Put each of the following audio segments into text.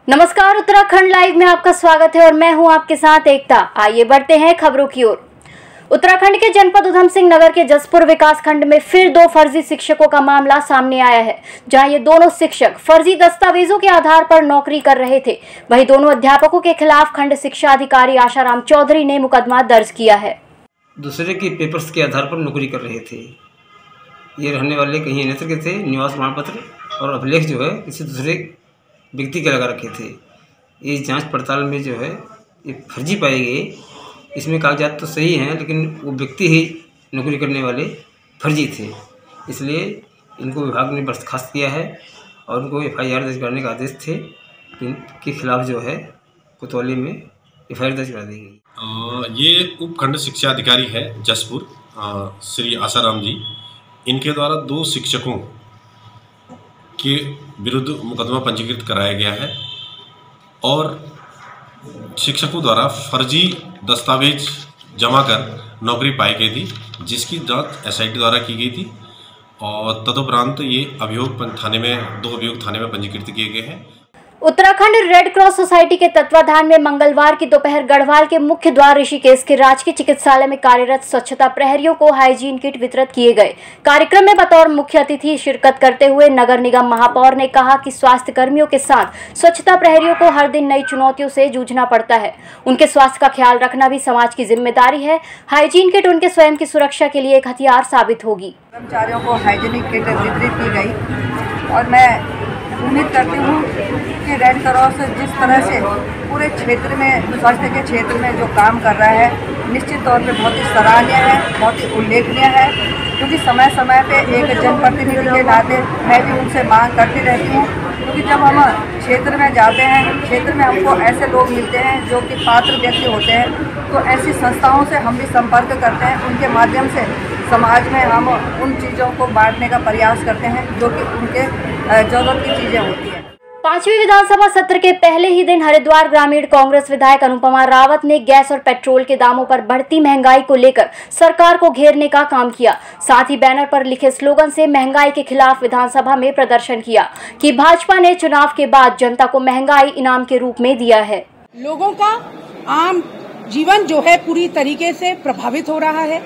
नमस्कार, उत्तराखंड लाइव में आपका स्वागत है और मैं हूं आपके साथ एकता। आइए बढ़ते हैं खबरों की ओर। उत्तराखंड के जनपद उधम सिंह नगर के जसपुर विकास खंड में फिर दो फर्जी शिक्षकों का मामला सामने आया है, जहां ये दोनों शिक्षक फर्जी दस्तावेजों के आधार पर नौकरी कर रहे थे। वहीं दोनों अध्यापकों के खिलाफ खंड शिक्षा अधिकारी आशाराम चौधरी ने मुकदमा दर्ज किया है। दूसरे के पेपर्स के आधार पर नौकरी कर रहे थे। ये रहने वाले कहीं अन्यत्र के थे। निवास प्रमाण पत्र और अभिलेख जो है किसी दूसरे व्यक्ति के लगा रखे थे। ये जांच पड़ताल में जो है ये फर्जी पाए गए। इसमें कागजात तो सही हैं, लेकिन वो व्यक्ति ही नौकरी करने वाले फर्जी थे। इसलिए इनको विभाग ने बर्खास्त किया है और उनको FIR दर्ज करने का आदेश थे। इनके खिलाफ जो है कोतवाली में FIR दर्ज करा दी गई। ये उपखंड शिक्षा अधिकारी है जसपुर, श्री आशाराम जी। इनके द्वारा दो शिक्षकों के विरुद्ध मुकदमा पंजीकृत कराया गया है और शिक्षकों द्वारा फर्जी दस्तावेज जमा कर नौकरी पाई गई थी, जिसकी जांच SIT द्वारा की गई थी और तदुपरांत ये दो अभियोग थाने में पंजीकृत किए गए हैं। उत्तराखंड रेड क्रॉस सोसाइटी के तत्वाधान में मंगलवार की दोपहर गढ़वाल के मुख्य द्वार ऋषिकेश के राजकीय चिकित्सालय में कार्यरत स्वच्छता प्रहरियों को हाइजीन किट वितरित किए गए। कार्यक्रम में बतौर मुख्य अतिथि शिरकत करते हुए नगर निगम महापौर ने कहा कि स्वास्थ्य कर्मियों के साथ स्वच्छता प्रहरियों को हर दिन नई चुनौतियों से जूझना पड़ता है। उनके स्वास्थ्य का ख्याल रखना भी समाज की जिम्मेदारी है। हाइजीन किट उनके स्वयं की सुरक्षा के लिए एक हथियार साबित होगी। कर्मचारियों को हाइजीनिक किट वितरित की गई और मैं उम्मीद करती हूँ कि रेड क्रॉस जिस तरह से पूरे क्षेत्र में स्वास्थ्य के क्षेत्र में जो काम कर रहा है, निश्चित तौर पे बहुत ही सराहनीय है, बहुत ही उल्लेखनीय है। क्योंकि समय समय पे एक जनप्रतिनिधि के नाते मैं भी उनसे मांग करती रहती हूँ, क्योंकि जब हम क्षेत्र में जाते हैं, क्षेत्र में हमको ऐसे लोग मिलते हैं जो कि पात्र व्यक्ति होते हैं, तो ऐसी संस्थाओं से हम भी संपर्क करते हैं। उनके माध्यम से समाज में हम उन चीज़ों को बांटने का प्रयास करते हैं जो कि उनके ज़रूरत की चीज़ें होती हैं। 5वीं विधानसभा सत्र के पहले ही दिन हरिद्वार ग्रामीण कांग्रेस विधायक अनुपमा रावत ने गैस और पेट्रोल के दामों पर बढ़ती महंगाई को लेकर सरकार को घेरने का काम किया। साथ ही बैनर पर लिखे स्लोगन से महंगाई के खिलाफ विधानसभा में प्रदर्शन किया कि भाजपा ने चुनाव के बाद जनता को महंगाई इनाम के रूप में दिया है। लोगों का आम जीवन जो है पूरी तरीके से प्रभावित हो रहा है।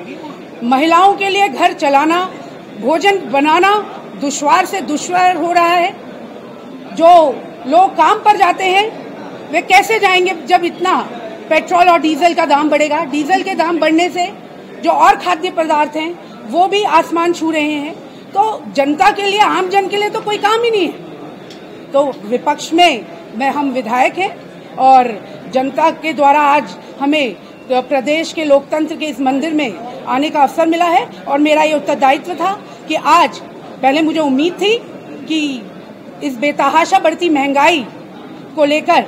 महिलाओं के लिए घर चलाना, भोजन बनाना दुश्वार से दुश्वार हो रहा है। जो लोग काम पर जाते हैं वे कैसे जाएंगे जब इतना पेट्रोल और डीजल का दाम बढ़ेगा। डीजल के दाम बढ़ने से जो और खाद्य पदार्थ हैं वो भी आसमान छू रहे हैं। तो जनता के लिए, आम जन के लिए तो कोई काम ही नहीं है। तो विपक्ष में हम विधायक हैं और जनता के द्वारा आज हमें प्रदेश के लोकतंत्र के इस मंदिर में आने का अवसर मिला है और मेरा ये उत्तरदायित्व था कि आज, पहले मुझे उम्मीद थी कि इस बेतहाशा बढ़ती महंगाई को लेकर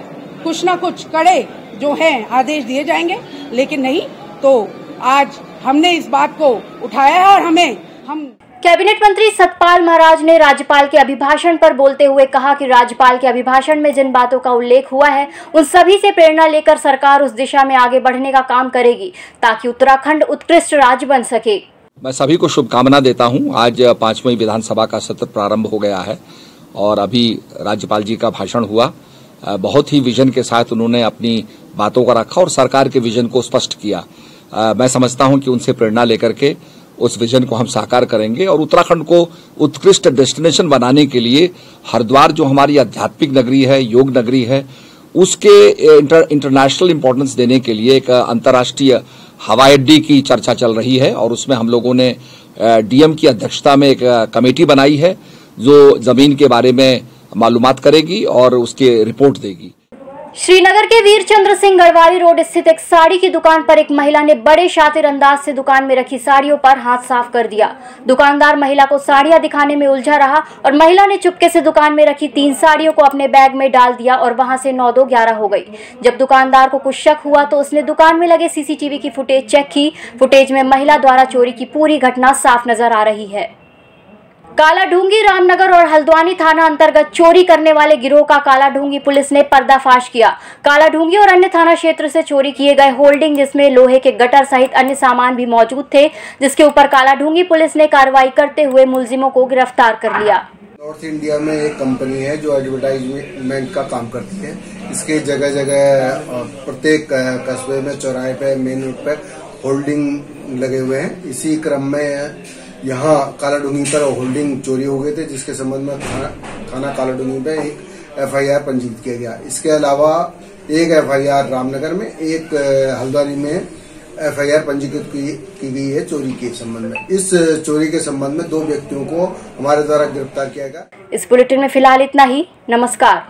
कुछ ना कुछ कड़े जो हैं आदेश दिए जाएंगे, लेकिन नहीं। तो आज हमने इस बात को उठाया है और हम कैबिनेट मंत्री सतपाल महाराज ने राज्यपाल के अभिभाषण पर बोलते हुए कहा कि राज्यपाल के अभिभाषण में जिन बातों का उल्लेख हुआ है उन सभी से प्रेरणा लेकर सरकार उस दिशा में आगे बढ़ने का काम करेगी ताकि उत्तराखंड उत्कृष्ट राज्य बन सके। मैं सभी को शुभकामना देता हूं। आज 5वीं विधानसभा का सत्र प्रारंभ हो गया है और अभी राज्यपाल जी का भाषण हुआ। बहुत ही विजन के साथ उन्होंने अपनी बातों को रखा और सरकार के विजन को स्पष्ट किया। मैं समझता हूं कि उनसे प्रेरणा लेकर के उस विजन को हम साकार करेंगे और उत्तराखंड को उत्कृष्ट डेस्टिनेशन बनाने के लिए हरिद्वार जो हमारी आध्यात्मिक नगरी है, योग नगरी है, उसके इंटरनेशनल इंपॉर्टेंस देने के लिए एक अंतर्राष्ट्रीय हवाई अड्डे की चर्चा चल रही है और उसमें हम लोगों ने DM की अध्यक्षता में एक कमेटी बनाई है जो जमीन के बारे में मालूमात करेगी और उसकी रिपोर्ट देगी। श्रीनगर के वीर चंद्र सिंह गढ़वाली रोड स्थित एक साड़ी की दुकान पर एक महिला ने बड़े शातिर अंदाज से दुकान में रखी साड़ियों पर हाथ साफ कर दिया। दुकानदार महिला को साड़ियां दिखाने में उलझा रहा और महिला ने चुपके से दुकान में रखी 3 साड़ियों को अपने बैग में डाल दिया और वहां से 9-2-11 हो गई। जब दुकानदार को कुछ शक हुआ तो उसने दुकान में लगे CCTV की फुटेज चेक की। फुटेज में महिला द्वारा चोरी की पूरी घटना साफ नजर आ रही है। कालाढूंगी, रामनगर और हल्द्वानी थाना अंतर्गत चोरी करने वाले गिरोह का कालाढूंगी पुलिस ने पर्दाफाश किया। कालाढूंगी और अन्य थाना क्षेत्र से चोरी किए गए होल्डिंग जिसमें लोहे के गटर सहित अन्य सामान भी मौजूद थे, जिसके ऊपर कालाढूंगी पुलिस ने कार्रवाई करते हुए मुलजिमों को गिरफ्तार कर लिया। नॉर्थ इंडिया में एक कंपनी है जो एडवर्टाइजमेंट का काम करती है। इसके जगह जगह प्रत्येक कस्बे में, चौराहे पे, मेन रोड पे होल्डिंग लगे हुए हैं। इसी क्रम में यहाँ कालाडूंगी पर होल्डिंग चोरी हो गए थे, जिसके संबंध में थाना कालाडूंगी पे एक FIR पंजीकृत किया गया। इसके अलावा एक FIR रामनगर में, एक हल्द्वानी में FIR पंजीकृत की गई है चोरी के संबंध में। इस चोरी के संबंध में 2 व्यक्तियों को हमारे द्वारा गिरफ्तार किया गया। इस बुलेटिन में फिलहाल इतना ही। नमस्कार।